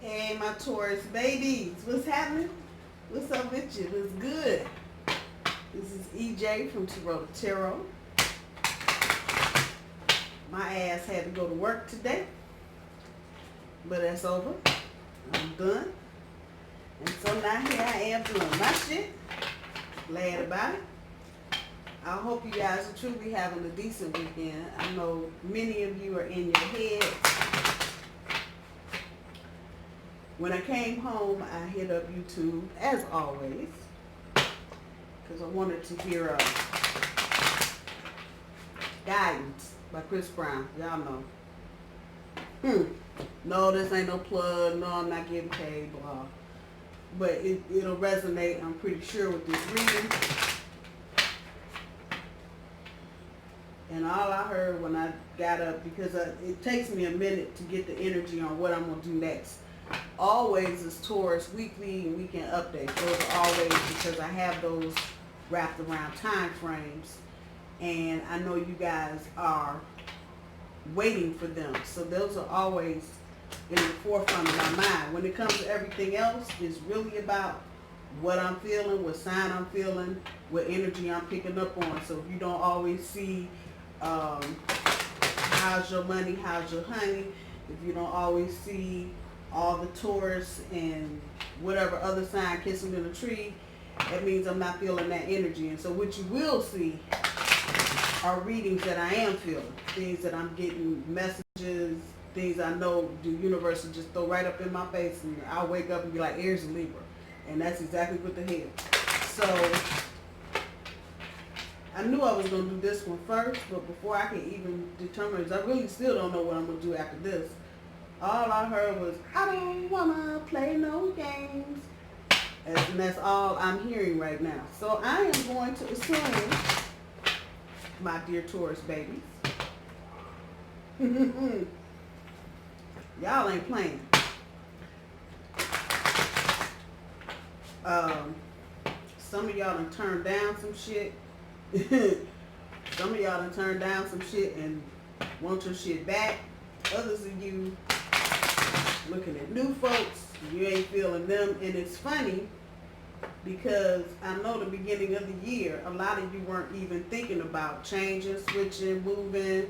Hey, my Taurus babies, what's happening? What's up with you? What's good? This is EJ from Taurota Tarot. My ass had to go to work today, but that's over. I'm done. And so now here I am doing my shit. Glad about it. I hope you guys are truly having a decent weekend. I know many of you are in your heads. When I came home, I hit up YouTube, as always, because I wanted to hear Guidance by Chris Brown. Y'all know. No, this ain't no plug. No, I'm not getting paid, blah. But it'll resonate, I'm pretty sure, with this reading. And all I heard when I got up, because it takes me a minute to get the energy on what I'm going to do next. Always is Taurus weekly and weekend updates. Those are always because I have those wrapped around time frames. And I know you guys are waiting for them. So those are always in the forefront of my mind. When it comes to everything else, it's really about what I'm feeling, what sign I'm feeling, what energy I'm picking up on. So if you don't always see how's your money, how's your honey, if you don't always see all the Taurus and whatever other sign kissing in the tree, that means I'm not feeling that energy. And so what you will see are readings that I am feeling, things that I'm getting, messages, things I know the universe will just throw right up in my face, and I'll wake up and be like, Aries and Libra. And that's exactly what the hell. So I knew I was going to do this one first, but before I could even determine this, I really still don't know what I'm going to do after this. All I heard was, I don't want to play no games. And that's all I'm hearing right now. So I am going to assume, my dear Taurus babies, y'all ain't playing. Some of y'all done turned down some shit. Some of y'all done turned down some shit and want your shit back. Others of you looking at new folks, you ain't feeling them. And it's funny because I know the beginning of the year, a lot of you weren't even thinking about changing, switching, moving,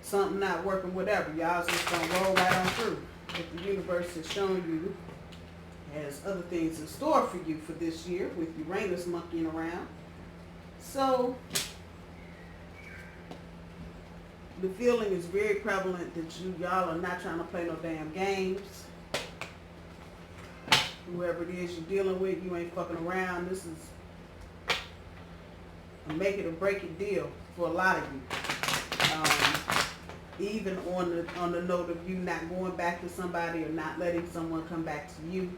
something not working, whatever. Y'all just gonna roll right on through. But the universe has shown you, has other things in store for you for this year with Uranus monkeying around. So the feeling is very prevalent that y'all are not trying to play no damn games. Whoever it is you're dealing with, you ain't fucking around. This is a make it or break it deal for a lot of you. Even on the note of you not going back to somebody or not letting someone come back to you,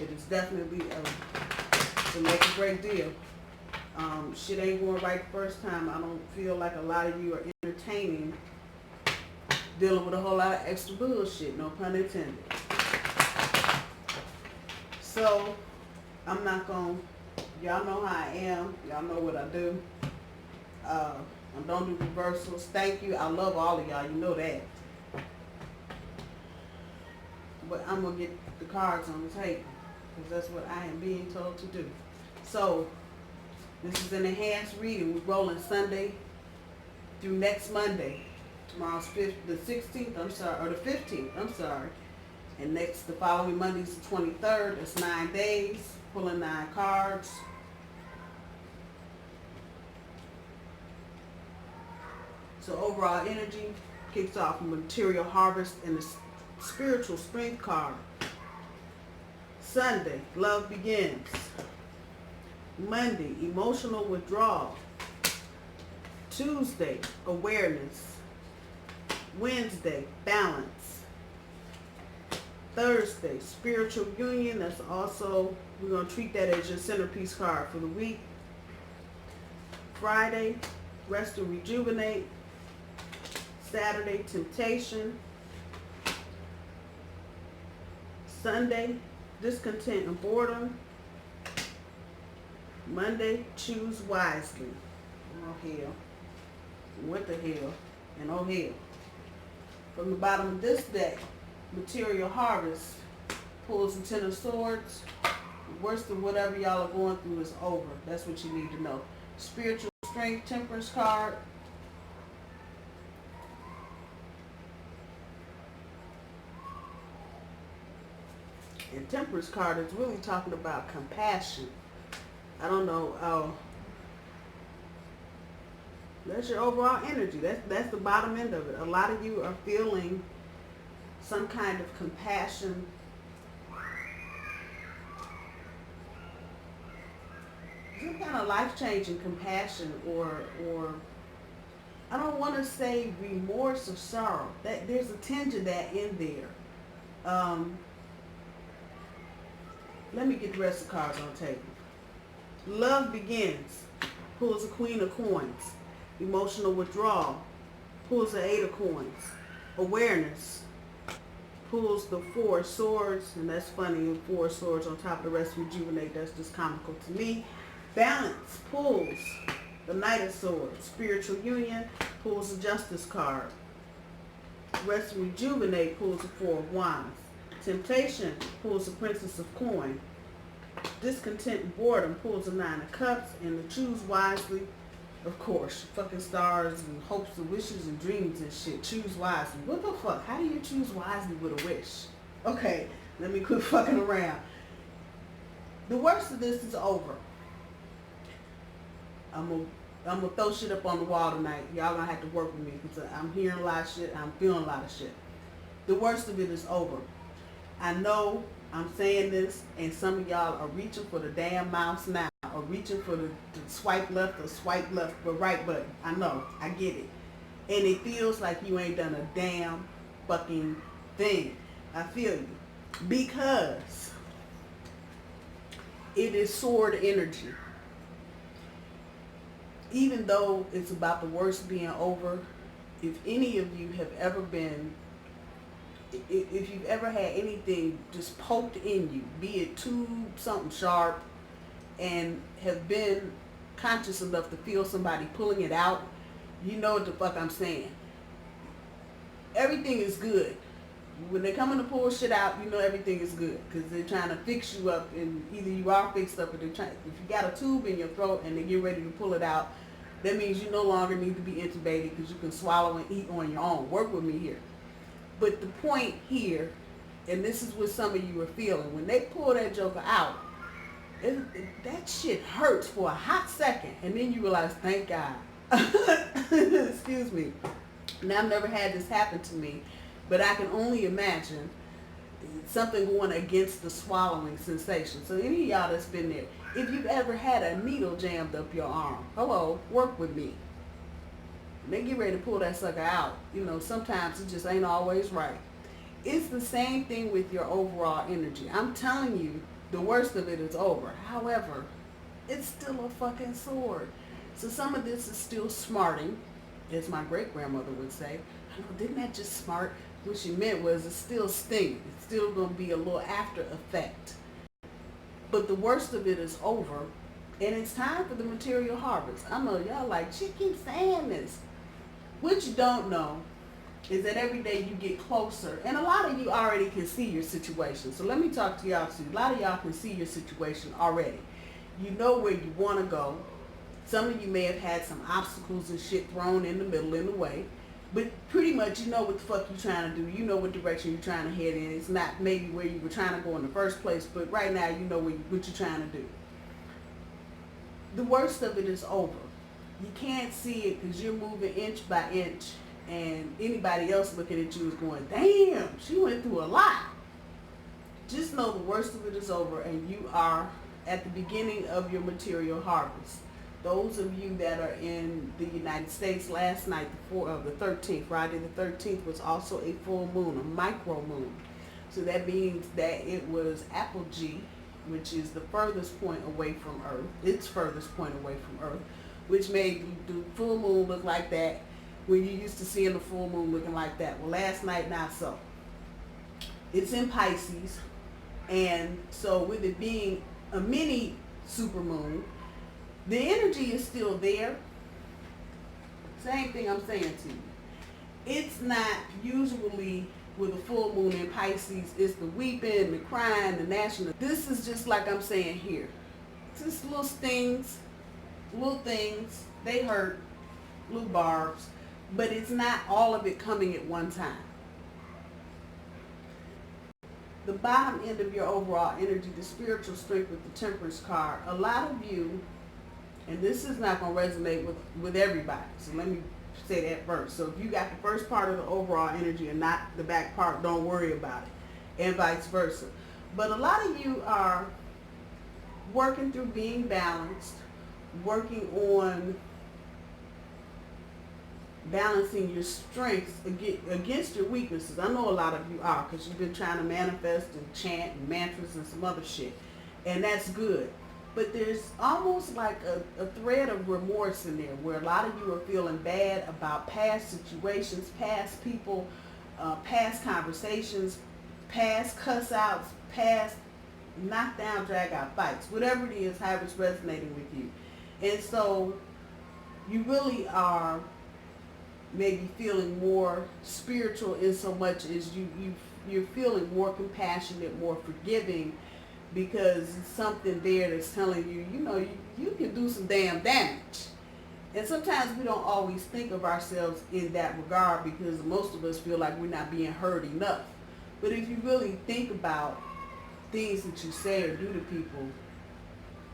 it is definitely a make or break deal. Shit ain't going right the first time. I don't feel like a lot of you are entertaining dealing with a whole lot of extra bullshit, no pun intended. So, I'm not going to, y'all know how I am. Y'all know what I do. I don't do reversals. Thank you. I love all of y'all. You know that. But I'm going to get the cards on the table because that's what I am being told to do. So, this is an enhanced reading. We're rolling Sunday through next Monday. Tomorrow's the 16th, or the 15th, And the following Monday's the 23rd. It's 9 days, pulling 9 cards. So overall energy kicks off material harvest and the spiritual strength card. Sunday, love begins. Monday, emotional withdrawal. Tuesday, awareness. Wednesday, balance. Thursday, spiritual union. That's also, we're going to treat that as your centerpiece card for the week. Friday, rest and rejuvenate. Saturday, temptation. Sunday, discontent and boredom. Monday, choose wisely. Oh hell. What the hell? And oh hell. From the bottom of this deck, material harvest, pulls the Ten of Swords. The worst of whatever y'all are going through is over. That's what you need to know. Spiritual Strength, Temperance card. And Temperance card is really talking about compassion. I don't know. That's your overall energy. That's the bottom end of it. A lot of you are feeling some kind of compassion. Some kind of life-changing compassion, or I don't want to say remorse or sorrow. That there's a tinge of that in there. Let me get the rest of the cards on the table. Love begins. Pulls the Queen of Coins. Emotional withdrawal. Pulls the Eight of Coins. Awareness. Pulls the Four of Swords. And that's funny. Four of Swords on top of the rest. Rejuvenate. That's just comical to me. Balance. Pulls the Knight of Swords. Spiritual Union. Pulls the Justice card. Rest Rejuvenate. Pulls the Four of Wands. Temptation pulls the Princess of Coin. Discontent and boredom pulls the Nine of Cups. And to choose wisely, of course, fucking stars and hopes and wishes and dreams and shit. Choose wisely. What the fuck? How do you choose wisely with a wish? Okay, let me quit fucking around. The worst of this is over. I'm gonna throw shit up on the wall tonight. Y'all gonna have to work with me because I'm hearing a lot of shit. I'm feeling a lot of shit. The worst of it is over. I know I'm saying this, and some of y'all are reaching for the damn mouse now, or reaching for the swipe left or swipe left or right button. I know, I get it. And it feels like you ain't done a damn fucking thing. I feel you. Because it is sword energy. Even though it's about the worst being over, if any of you have ever been, if you've ever had anything just poked in you, be it tube, something sharp, and have been conscious enough to feel somebody pulling it out, you know what the fuck I'm saying. Everything is good. When they're coming to pull shit out, you know everything is good because they're trying to fix you up, and either you are fixed up or they're trying. If you got a tube in your throat and they get ready to pull it out, that means you no longer need to be intubated because you can swallow and eat on your own. Work with me here. But the point here, and this is what some of you are feeling, when they pull that joker out, that shit hurts for a hot second, and then you realize, thank God. Excuse me. Now, I've never had this happen to me, but I can only imagine something going against the swallowing sensation. So any of y'all that's been there, if you've ever had a needle jammed up your arm, hello, work with me. They get ready to pull that sucker out. You know, sometimes it just ain't always right. It's the same thing with your overall energy. I'm telling you, the worst of it is over. However, it's still a fucking sword. So some of this is still smarting, as my great-grandmother would say. I know, didn't that just smart? What she meant was it's still stinging. It's still going to be a little after effect. But the worst of it is over, and it's time for the material harvest. I know y'all like, she keeps saying this. What you don't know is that every day you get closer, and a lot of you already can see your situation. So let me talk to y'all too. A lot of y'all can see your situation already. You know where you want to go. Some of you may have had some obstacles and shit thrown in the middle in the way, but pretty much you know what the fuck you're trying to do. You know what direction you're trying to head in. It's not maybe where you were trying to go in the first place, but right now you know what you're trying to do. The worst of it is over. You can't see it because you're moving inch by inch, and anybody else looking at you is going, damn, she went through a lot. Just know the worst of it is over, and you are at the beginning of your material harvest. Those of you that are in the United States, last night, the 13th, Friday the 13th, was also a full moon, a micro moon. So that means that it was apogee, which is the furthest point away from Earth, its furthest point away from Earth, which made the full moon look like that when you used to seeing the full moon looking like that. Well, last night, not so. It's in Pisces, and so with it being a mini supermoon, the energy is still there. Same thing I'm saying to you. It's not usually with a full moon in Pisces, it's the weeping, the crying, the gnashing. This is just like I'm saying here. Just little stings, little things, they hurt, little barbs, but it's not all of it coming at one time. The bottom end of your overall energy, the spiritual strength with the Temperance card, a lot of you, and this is not going to resonate with everybody, so let me say that first. So if you got the first part of the overall energy and not the back part, don't worry about it, and vice versa. But a lot of you are working through being balanced, working on balancing your strengths against your weaknesses. I know a lot of you are, because you've been trying to manifest and chant and mantras and some other shit, and that's good. But there's almost like a thread of remorse in there, where a lot of you are feeling bad about past situations, past people, past conversations, past cuss outs, past knockdown, drag out fights, whatever it is, however it's resonating with you. And so you really are maybe feeling more spiritual in so much as you're feeling more compassionate, more forgiving, because it's something there that's telling you, you know, you can do some damn damage. And sometimes we don't always think of ourselves in that regard, because most of us feel like we're not being heard enough. But if you really think about things that you say or do to people,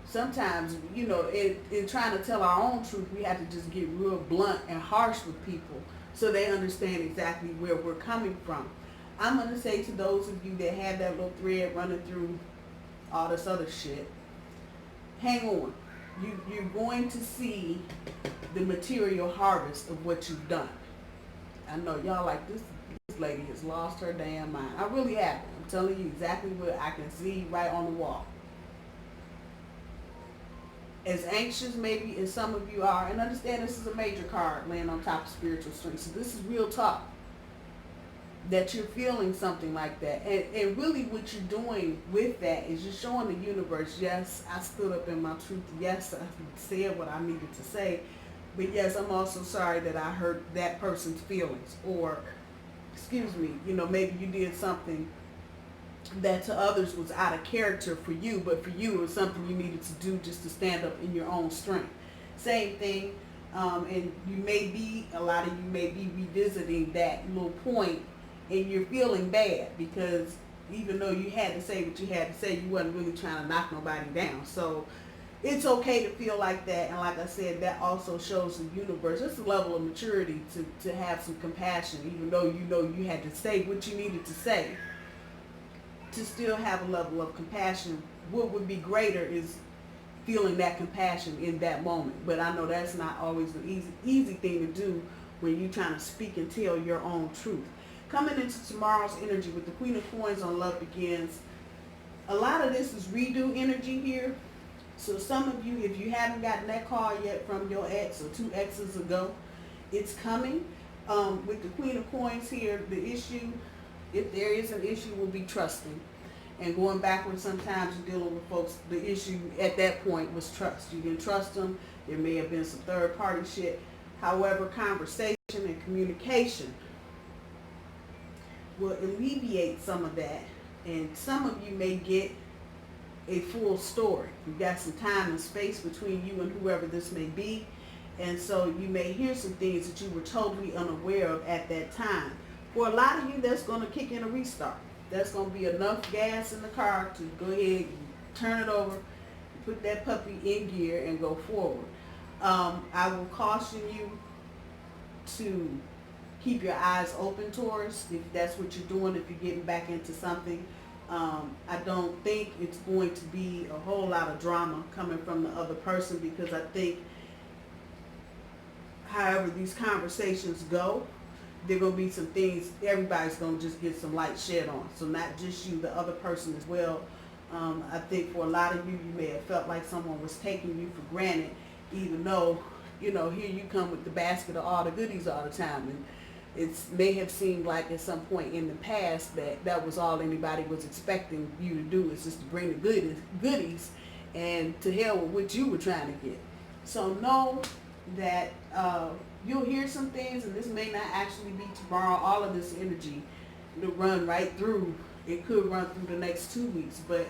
sometimes, you know, in trying to tell our own truth, we have to just get real blunt and harsh with people so they understand exactly where we're coming from. I'm going to say to those of you that have that little thread running through all this other shit, hang on. You're going to see the material harvest of what you've done. I know y'all like, this lady has lost her damn mind. I really have. I'm telling you exactly what I can see right on the wall. As anxious maybe as some of you are, and understand this is a major card laying on top of spiritual strength, so this is real talk, that you're feeling something like that. And really what you're doing with that is you're showing the universe, yes, I stood up in my truth, yes, I said what I needed to say, but yes, I'm also sorry that I hurt that person's feelings, or excuse me, you know, maybe you did something that to others was out of character for you, but for you it was something you needed to do just to stand up in your own strength. Same thing, and you may be, a lot of you may be revisiting that little point, and you're feeling bad because even though you had to say what you had to say, you wasn't really trying to knock nobody down. So it's okay to feel like that, and like I said, that also shows the universe, it's a level of maturity to have some compassion, even though you know you had to say what you needed to say. To still have a level of compassion, what would be greater is feeling that compassion in that moment. But I know that's not always an easy thing to do when you're trying to speak and tell your own truth. Coming into tomorrow's energy with the Queen of Coins on Love Begins, a lot of this is redo energy here. So some of you, if you haven't gotten that call yet from your ex or 2 exes ago, it's coming. With the Queen of Coins here, the issue, if there is an issue, will be trusting. And going backwards, sometimes you're dealing with folks, the issue at that point was trust. You didn't trust them. There may have been some third party shit. However, conversation and communication will alleviate some of that. And some of you may get a full story. You've got some time and space between you and whoever this may be. And so you may hear some things that you were totally unaware of at that time. For a lot of you, that's going to kick in a restart. That's going to be enough gas in the car to go ahead and turn it over, put that puppy in gear, and go forward. I will caution you to keep your eyes open, Taurus, if that's what you're doing, if you're getting back into something. I don't think it's going to be a whole lot of drama coming from the other person, because I think however these conversations go, there are going to be some things, everybody's going to just get some light shed on. So not just you, the other person as well. I think for a lot of you, you may have felt like someone was taking you for granted, even though, you know, here you come with the basket of all the goodies all the time. And it may have seemed like at some point in the past that was all anybody was expecting you to do, is just to bring the goodies and to hell with what you were trying to get. So know that you'll hear some things, and this may not actually be tomorrow. All of this energy to run right through. It could run through the next 2 weeks, but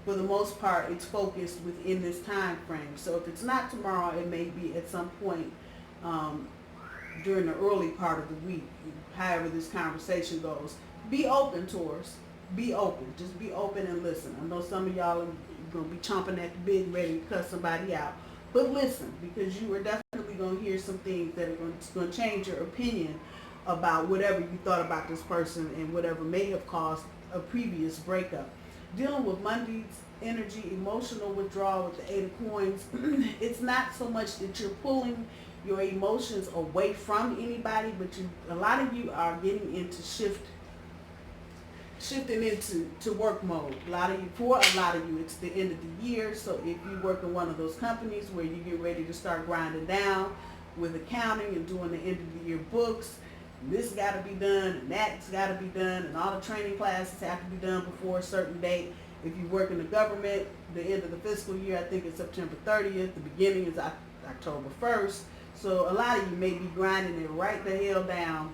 for the most part, it's focused within this time frame. So if it's not tomorrow, it may be at some point during the early part of the week, however this conversation goes. Be open, Taurus. Be open. Just be open and listen. I know some of y'all are going to be chomping at the bit ready to cut somebody out. But listen, because you are definitely going to hear some things that are going to change your opinion about whatever you thought about this person and whatever may have caused a previous breakup. Dealing with Monday's energy, emotional withdrawal with the 8 of coins, it's not so much that you're pulling your emotions away from anybody, but a lot of you are getting into shifting into work mode. For a lot of you, it's the end of the year. So if you work in one of those companies where you get ready to start grinding down with accounting and doing the end of the year books, this got to be done and that's got to be done, and all the training classes have to be done before a certain date. If you work in the government, the end of the fiscal year, I think it's September 30th. The beginning is October 1st. So a lot of you may be grinding it right the hell down,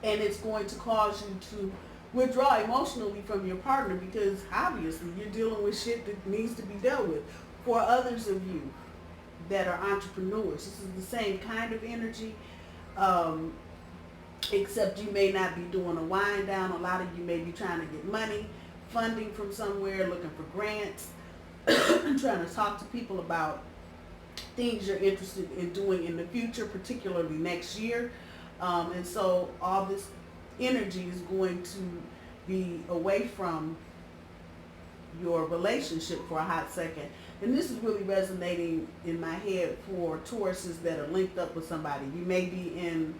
and it's going to cause you to withdraw emotionally from your partner because obviously you're dealing with shit that needs to be dealt with. For others of you that are entrepreneurs, this is the same kind of energy, except you may not be doing a wind down. A lot of you may be trying to get money, funding from somewhere, looking for grants, trying to talk to people about things you're interested in doing in the future, particularly next year. And so all this energy is going to be away from your relationship for a hot second. And this is really resonating in my head for Tauruses that are linked up with somebody. You may be in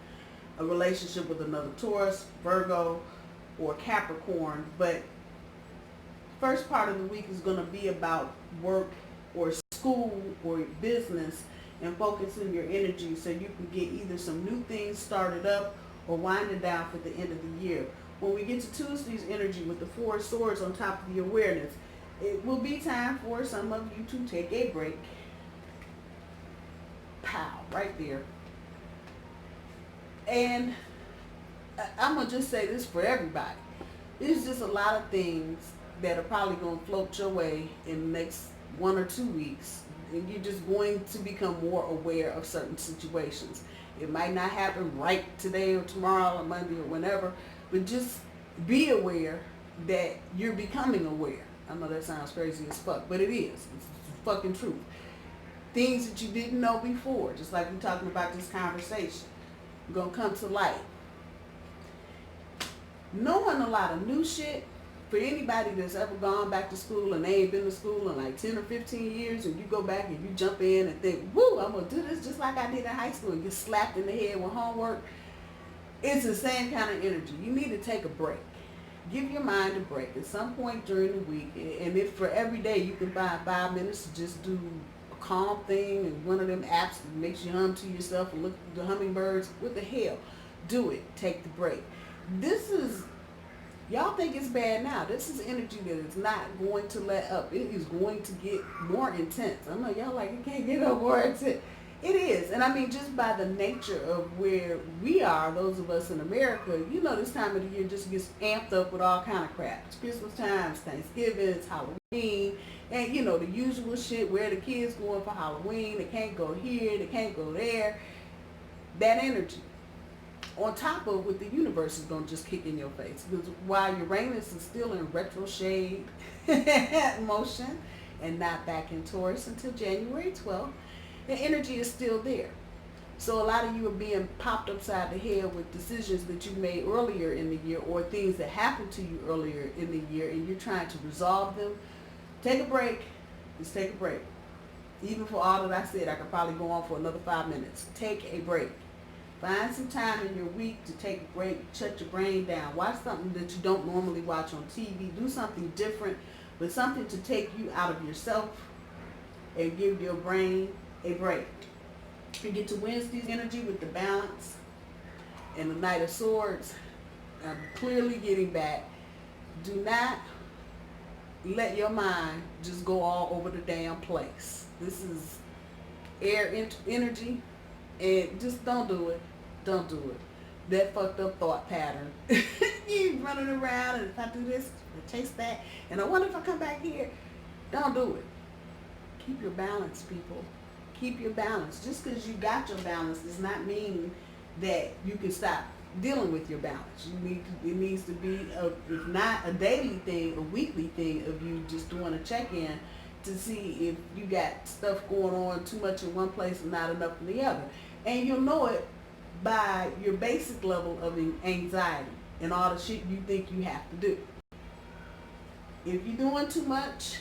a relationship with another Taurus, Virgo, or Capricorn, but first part of the week is going to be about work or school or business, and focusing your energy so you can get either some new things started up or winding down for the end of the year. When we get to Tuesday's energy with the 4 of Swords on top of the awareness, it will be time for some of you to take a break. Pow, right there. And I'm going to just say this for everybody. There's just a lot of things that are probably going to float your way in the next 1 or 2 weeks. And you're just going to become more aware of certain situations. It might not happen right today or tomorrow or Monday or whenever, but just be aware that you're becoming aware. I know that sounds crazy as fuck, but it is. It's fucking truth. Things that you didn't know before, just like we're talking about this conversation, are going to come to light. Knowing a lot of new shit, for anybody that's ever gone back to school and they ain't been to school in like 10 or 15 years, and you go back and you jump in and think, woo, I'm going to do this just like I did in high school, and get slapped in the head with homework, it's the same kind of energy. You need to take a break. Give your mind a break at some point during the week. And if for every day you can find 5 minutes to just do a calm thing and one of them apps that makes you hum to yourself and look at the hummingbirds, what the hell? Do it. Take the break. This is, y'all think it's bad now. This is energy that is not going to let up. It is going to get more intense. I know y'all like, it can't get no more intense. It is. And I mean, just by the nature of where we are, those of us in America, you know, this time of the year just gets amped up with all kind of crap. It's Christmas time, it's Thanksgiving, it's Halloween, and you know, the usual shit, where the kids going for Halloween, they can't go here, they can't go there. That energy. On top of what the universe is going to just kick in your face. Because while Uranus is still in retrograde motion and not back in Taurus until January 12th, the energy is still there. So a lot of you are being popped upside the head with decisions that you made earlier in the year or things that happened to you earlier in the year, and you're trying to resolve them. Take a break. Just take a break. Even for all that I said, I could probably go on for another 5 minutes. Take a break. Find some time in your week to take a break, shut your brain down. Watch something that you don't normally watch on TV. Do something different, but something to take you out of yourself and give your brain a break. You get to Wednesday's energy with the balance and the Knight of Swords. I'm clearly getting back. Do not let your mind just go all over the damn place. This is air energy, and just don't do it. Don't do it. that fucked up thought pattern. You running around, and if I do this, I chase that, and I wonder if I come back here. Don't do it. Keep your balance, people. Keep your balance. Just because you got your balance does not mean that you can stop dealing with your balance. It needs to be, if not a daily thing, a weekly thing of you just doing a check-in to see if you got stuff going on too much in one place and not enough in the other. And you'll know it by your basic level of anxiety and all the shit you think you have to do. If you're doing too much,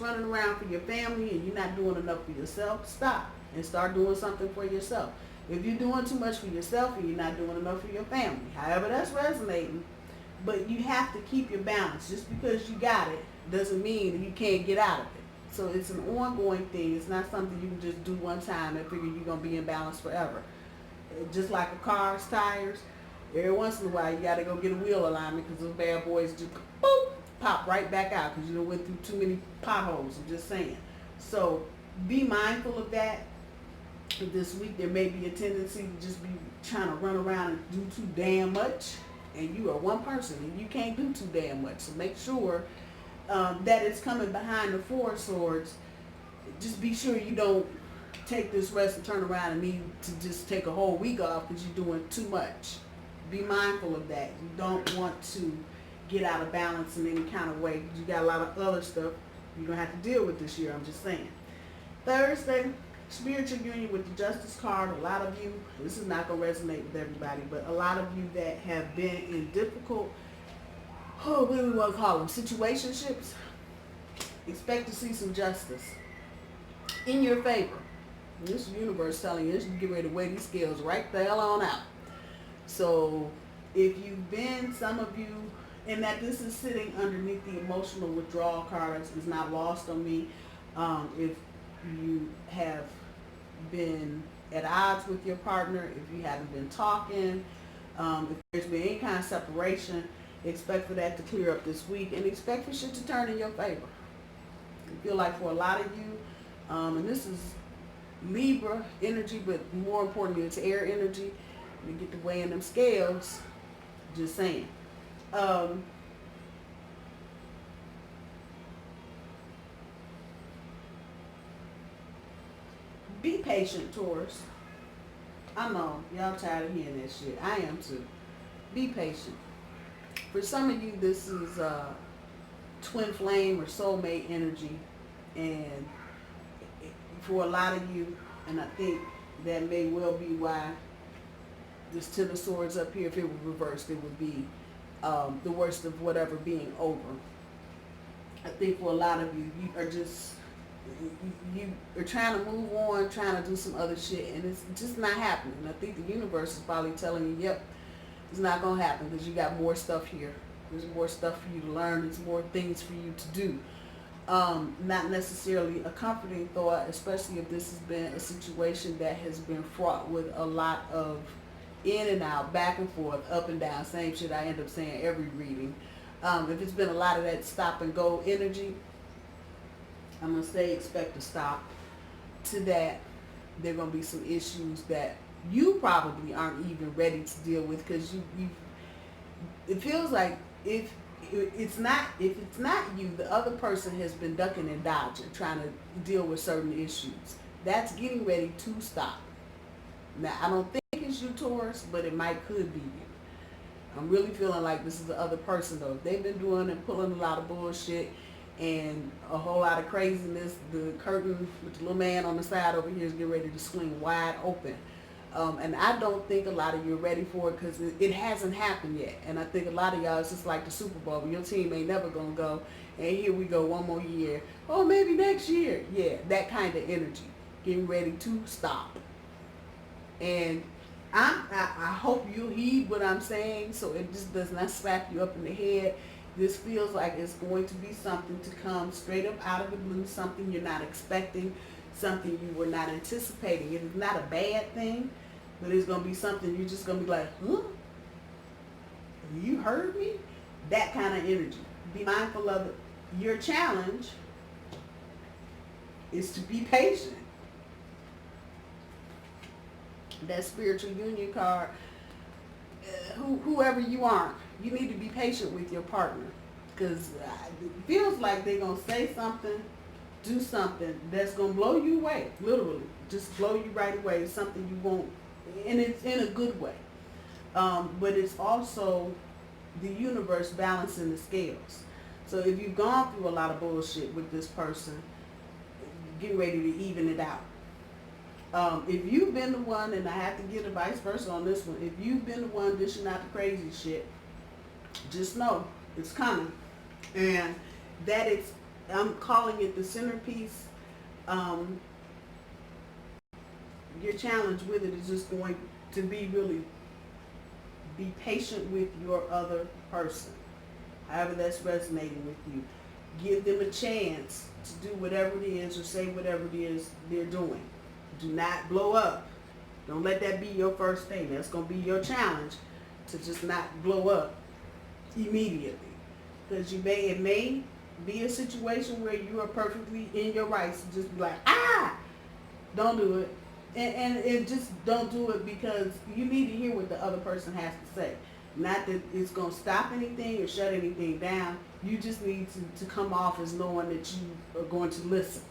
running around for your family and you're not doing enough for yourself, stop and start doing something for yourself. If you're doing too much for yourself and you're not doing enough for your family, however that's resonating, but you have to keep your balance. Just because you got it doesn't mean that you can't get out of it. So it's an ongoing thing. It's not something you can just do one time and figure you're going to be in balance forever. Just like a car's tires, every once in a while you got to go get a wheel alignment because those bad boys just boop, pop right back out because you done went through too many potholes. I'm just saying. So be mindful of that. This week there may be a tendency to just be trying to run around and do too damn much, and you are one person and you can't do too damn much. So make sure that it's coming behind the four swords. Just be sure you don't take this rest and turn around and need to just take a whole week off because you're doing too much. Be mindful of that. You don't want to get out of balance in any kind of way. You got a lot of other stuff you're going to have to deal with this year. I'm just saying. Thursday, spiritual union with the Justice card. A lot of you, this is not going to resonate with everybody, but a lot of you that have been in difficult, what do we want to call them, situationships, expect to see some justice in your favor. This universe telling you, this, you get ready to weigh these scales right the hell on out. So if you've been, some of you, and that this is sitting underneath the emotional withdrawal cards, is not lost on me. If you have been at odds with your partner, if you haven't been talking, if there's been any kind of separation, expect for that to clear up this week and expect for shit to turn in your favor. I feel like for a lot of you, and this is Libra energy, but more importantly it's air energy, you get to weigh in them scales, just saying. Be patient, Taurus. I know, y'all tired of hearing that shit. I am too. Be patient. For some of you, this is twin flame or soulmate energy. And for a lot of you, and I think that may well be why this Ten of Swords up here, if it were reversed, it would be the worst of whatever being over. I think for a lot of you, you are just, you are trying to move on, trying to do some other shit, and it's just not happening. I think the universe is probably telling you, yep, it's not going to happen because you got more stuff here. There's more stuff for you to learn. There's more things for you to do. Not necessarily a comforting thought, especially if this has been a situation that has been fraught with a lot of in and out, back and forth, up and down, same shit I end up saying every reading. If it's been a lot of that stop and go energy, I'm going to say expect to stop. To that, there are going to be some issues that you probably aren't even ready to deal with because it feels like if it's not you, the other person has been ducking and dodging, trying to deal with certain issues. That's getting ready to stop. Now, I don't think it's you, Taurus, but it could be you. I'm really feeling like this is the other person, though. If they've been doing and pulling a lot of bullshit and a whole lot of craziness, the curtain with the little man on the side over here is getting ready to swing wide open. And I don't think a lot of you are ready for it because it hasn't happened yet. And I think a lot of y'all, it's just like the Super Bowl. Your team ain't never going to go. And here we go, one more year. Oh, maybe next year. Yeah, that kind of energy. Getting ready to stop. And I hope you heed what I'm saying so it just does not slap you up in the head. This feels like it's going to be something to come straight up out of the blue, something you're not expecting, something you were not anticipating. It is not a bad thing, but it's going to be something you're just going to be like, huh? You heard me? That kind of energy. Be mindful of it. Your challenge is to be patient. That spiritual union card, whoever you are, you need to be patient with your partner, because it feels like they're going to say something, do something that's going to blow you away, literally, just blow you right away. It's something you won't, and it's in a good way. But it's also the universe balancing the scales. So if you've gone through a lot of bullshit with this person, get ready to even it out. If you've been the one, and I have to give the vice versa on this one, if you've been the one dishing out the crazy shit, just know it's coming. And that it's, I'm calling it the centerpiece. Your challenge with it is just going to be really be patient with your other person, however that's resonating with you. Give them a chance to do whatever it is or say whatever it is they're doing. Do not blow up. Don't let that be your first thing. That's going to be your challenge, to just not blow up immediately. Because it may be a situation where you are perfectly in your rights to just be like, don't do it. And it just don't do it, because you need to hear what the other person has to say. Not that it's going to stop anything or shut anything down. You just need to come off as knowing that you are going to listen.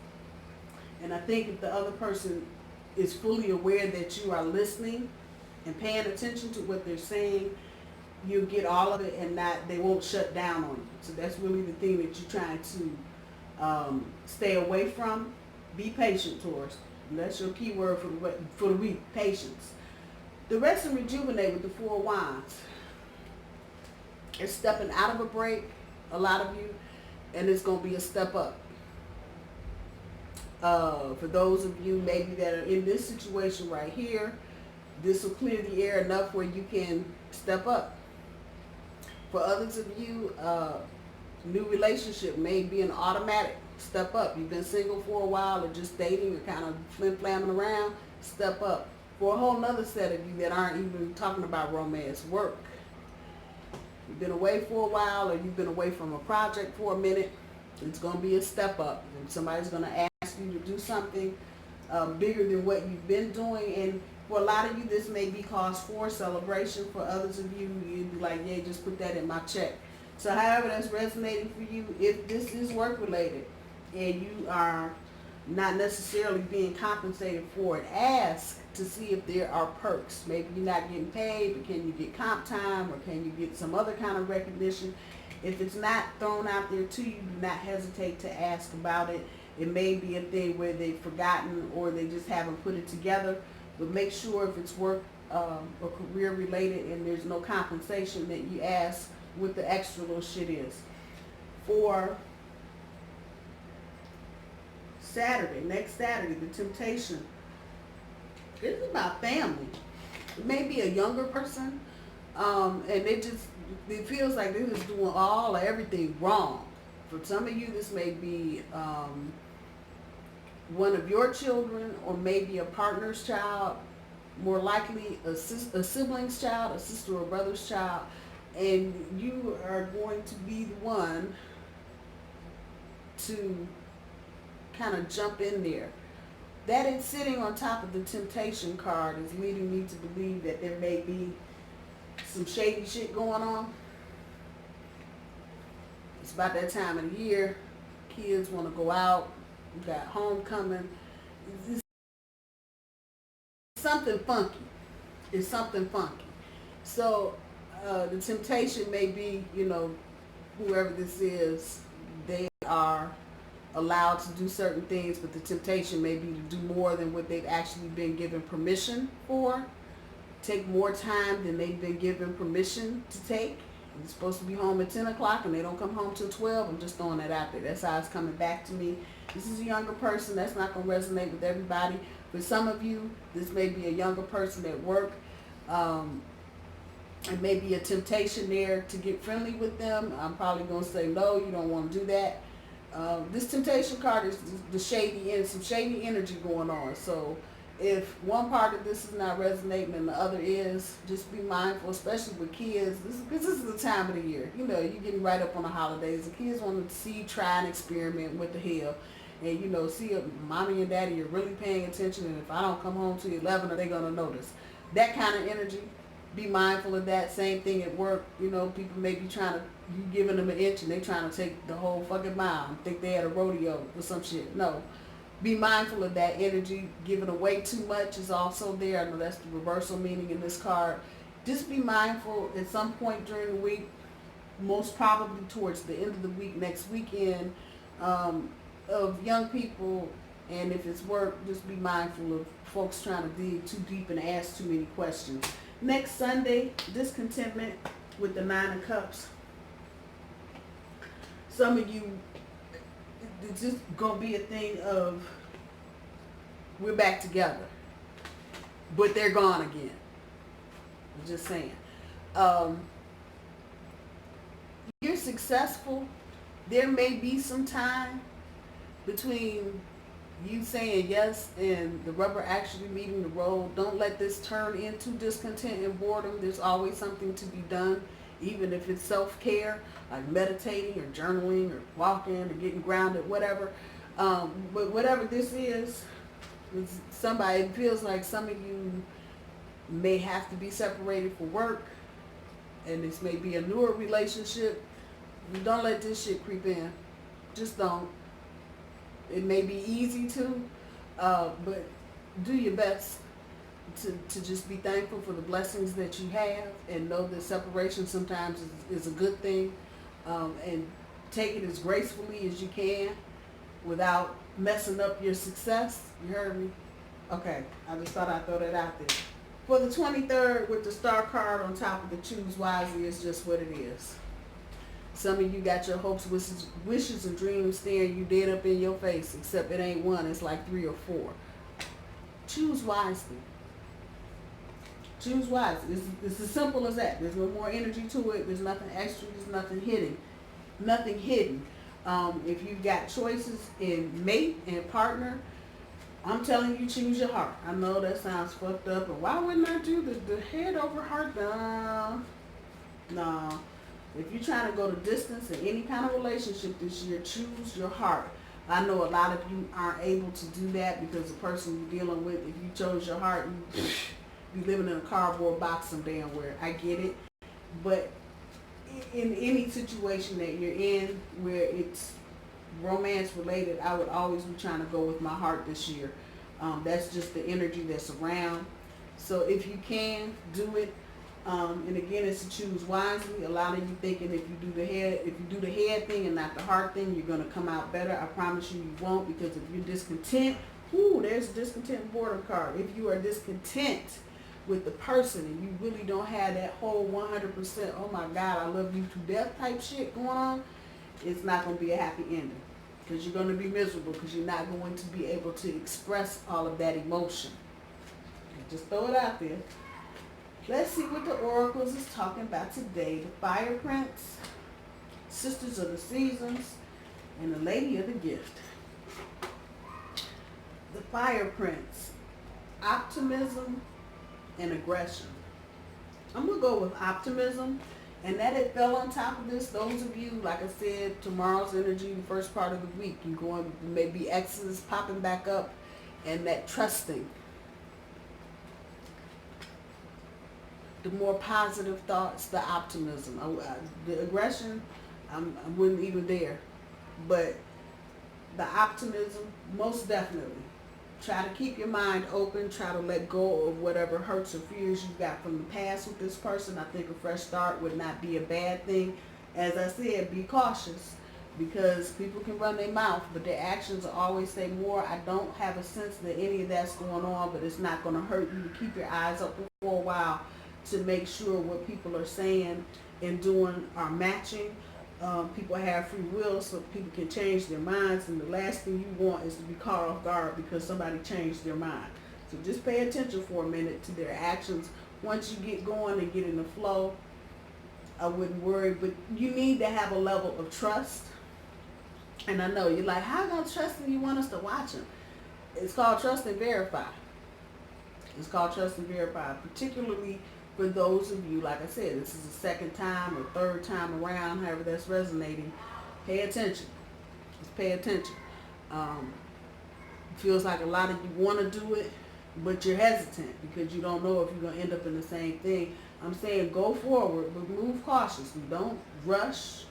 And I think if the other person is fully aware that you are listening and paying attention to what they're saying, you'll get all of it, and they won't shut down on you. So that's really the thing that you're trying to stay away from. Be patient, Taurus. And that's your key word for the week, patience. The rest and rejuvenate with the 4 of Wands. It's stepping out of a break, a lot of you, and it's going to be a step up. For those of you maybe that are in this situation right here, this will clear the air enough where you can step up. For others of you, new relationship may be an automatic step up. You've been single for a while, or just dating, or kind of flim-flamming around, step up. For a whole nother set of you that aren't even talking about romance, work. You've been away for a while, or you've been away from a project for a minute, it's going to be a step up. And somebody's going to ask you to do something bigger than what you've been doing. And for a lot of you, this may be cause for celebration. For others of you, you'd be like, yeah, just put that in my check. So however that's resonating for you, if this is work related and you are not necessarily being compensated for it, ask to see if there are perks. Maybe you're not getting paid, but can you get comp time, or can you get some other kind of recognition? If it's not thrown out there to you, do not hesitate to ask about it. It may be a thing where they've forgotten, or they just haven't put it together. But make sure if it's work or career related and there's no compensation, that you ask what the extra little shit is. For Saturday, next Saturday, the temptation, it's about family. It may be a younger person, and it feels like they're just doing all or everything wrong. For some of you, this may be one of your children, or maybe a partner's child, more likely a sibling's child, a sister or brother's child, and you are going to be the one to kind of jump in there. That it's sitting on top of the temptation card is leading me to believe that there may be some shady shit going on. It's about that time of the year. Kids want to go out. You got homecoming. It's something funky. It's something funky. So the temptation may be, whoever this is, they are allowed to do certain things, but the temptation may be to do more than what they've actually been given permission for. Take more time than they've been given permission to take. They're supposed to be home at 10 o'clock and they don't come home till 12. I'm just throwing that out there. That's how it's coming back to me. This is a younger person. That's not going to resonate with everybody. For some of you, this may be a younger person at work. It may be a temptation there to get friendly with them. I'm probably going to say, no, you don't want to do that. This temptation card is the shady end, some shady energy going on. So if one part of this is not resonating and the other is, just be mindful, especially with kids. This is the time of the year. You're getting right up on the holidays. The kids want to see, try, and experiment with the hell. And, see if mommy and daddy are really paying attention. And if I don't come home till 11, are they going to notice? That kind of energy. be mindful of that. Same thing at work. You know, people may be trying to, you giving them an inch and they trying to take the whole fucking mile and think they had a rodeo or some shit. No. Be mindful of that energy. Giving away too much is also there. I know that's the reversal meaning in this card. Just be mindful at some point during the week, most probably towards the end of the week, next weekend, of young people. And if it's work, just be mindful of folks trying to dig too deep and ask too many questions. Next Sunday, discontentment with the 9 of Cups. Some of you, it's just going to be a thing of, we're back together, but they're gone again. I'm just saying. You're successful. There may be some time between you saying yes and the rubber actually meeting the road. Don't let this turn into discontent and boredom. There's always something to be done, even if it's self-care, like meditating or journaling or walking or getting grounded, whatever. But whatever this is, somebody, it feels like some of you may have to be separated for work, and this may be a newer relationship. Don't let this shit creep in. Just don't. It may be easy to, but do your best to just be thankful for the blessings that you have, and know that separation sometimes is a good thing, and take it as gracefully as you can without messing up your success. You heard me? Okay, I just thought I'd throw that out there. For the 23rd, with the star card on top of the choose wisely, it's just what it is. Some of you got your hopes, wishes, and dreams staring you dead up in your face, except it ain't one, it's like 3 or 4. Choose wisely. Choose wisely. It's as simple as that. There's no more energy to it. There's nothing extra. There's nothing hidden. Nothing hidden. If you've got choices in mate and partner, I'm telling you, choose your heart. I know that sounds fucked up, but why wouldn't I do the head over heart? No. If you're trying to go the distance in any kind of relationship this year, choose your heart. I know a lot of you aren't able to do that because the person you're dealing with, if you chose your heart, you'd be living in a cardboard box some damn where. I get it. But in any situation that you're in where it's romance related, I would always be trying to go with my heart this year. That's just the energy that's around. So if you can, do it. And again, it's to choose wisely. A lot of you thinking if you do the head thing and not the heart thing, you're gonna come out better. I promise you, you won't, because if you're discontent, there's a discontent and boredom card. If you are discontent with the person and you really don't have that whole 100%, oh my God, I love you to death type shit going on, it's not gonna be a happy ending, because you're gonna be miserable because you're not going to be able to express all of that emotion. Just throw it out there. Let's see what the oracles is talking about today. The Fire Prince, Sisters of the Seasons, and the Lady of the Gift. The Fire Prince, optimism and aggression. I'm going to go with optimism, and that it fell on top of this. Those of you, like I said, tomorrow's energy, the first part of the week, you're going, maybe Exodus popping back up, and that trusting. The more positive thoughts, the optimism. The aggression, I wouldn't even dare. But the optimism, most definitely. Try to keep your mind open. Try to let go of whatever hurts or fears you've got from the past with this person. I think a fresh start would not be a bad thing. As I said, be cautious, because people can run their mouth, but their actions will always say more. I don't have a sense that any of that's going on, but it's not going to hurt you to keep your eyes open for a while, to make sure what people are saying and doing are matching. People have free will, so people can change their minds, and the last thing you want is to be caught off guard because somebody changed their mind. So just pay attention for a minute to their actions. Once you get going and get in the flow, I wouldn't worry, but you need to have a level of trust. And I know you're like, how am I going to trust him? You want us to watch him? It's called trust and verify. It's called trust and verify, particularly for those of you, like I said, this is the second time or third time around, however that's resonating. Pay attention. Just pay attention. It feels like a lot of you want to do it, but you're hesitant because you don't know if you're going to end up in the same thing. I'm saying go forward, but move cautiously. Don't rush,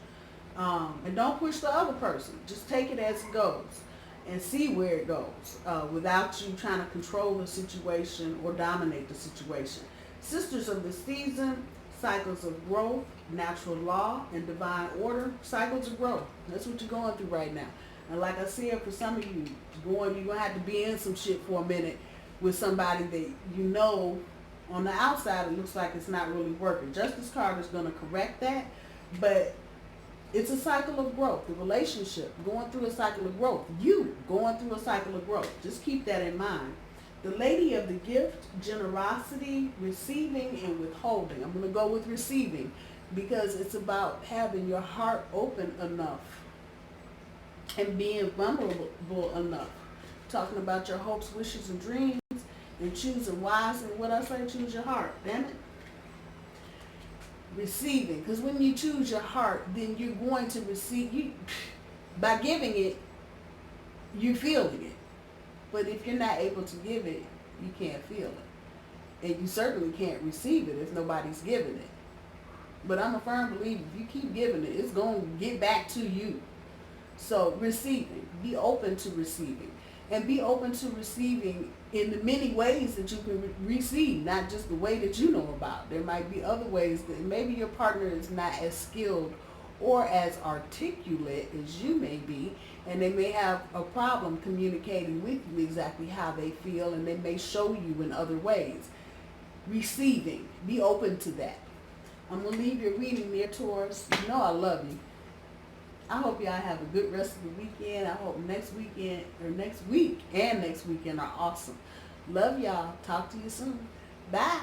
and don't push the other person. Just take it as it goes and see where it goes, without you trying to control the situation or dominate the situation. Sisters of the season, cycles of growth, natural law, and divine order. Cycles of growth. That's what you're going through right now. And like I said, for some of you, you're going to have to be in some shit for a minute with somebody that you know on the outside it looks like it's not really working. Justice card is going to correct that, but it's a cycle of growth. The relationship going through a cycle of growth. You going through a cycle of growth. Just keep that in mind. The lady of the gift, generosity, receiving, and withholding. I'm going to go with receiving because it's about having your heart open enough and being vulnerable enough. Talking about your hopes, wishes, and dreams, and choosing wisely. What I say, choose your heart. Damn it. Receiving, because when you choose your heart, then you're going to receive. You, by giving it, you're feeling it. But if you're not able to give it, you can't feel it. And you certainly can't receive it if nobody's giving it. But I'm a firm believer, if you keep giving it, it's going to get back to you. So receiving, be open to receiving. And be open to receiving in the many ways that you can receive, not just the way that you know about. There might be other ways that maybe your partner is not as skilled or as articulate as you may be, and they may have a problem communicating with you exactly how they feel, and they may show you in other ways. Receiving, be open to that. I'm going to leave your reading there, Taurus. You know I love you. I hope y'all have a good rest of the weekend. I hope next weekend, or next week and next weekend are awesome. Love y'all. Talk to you soon. Bye.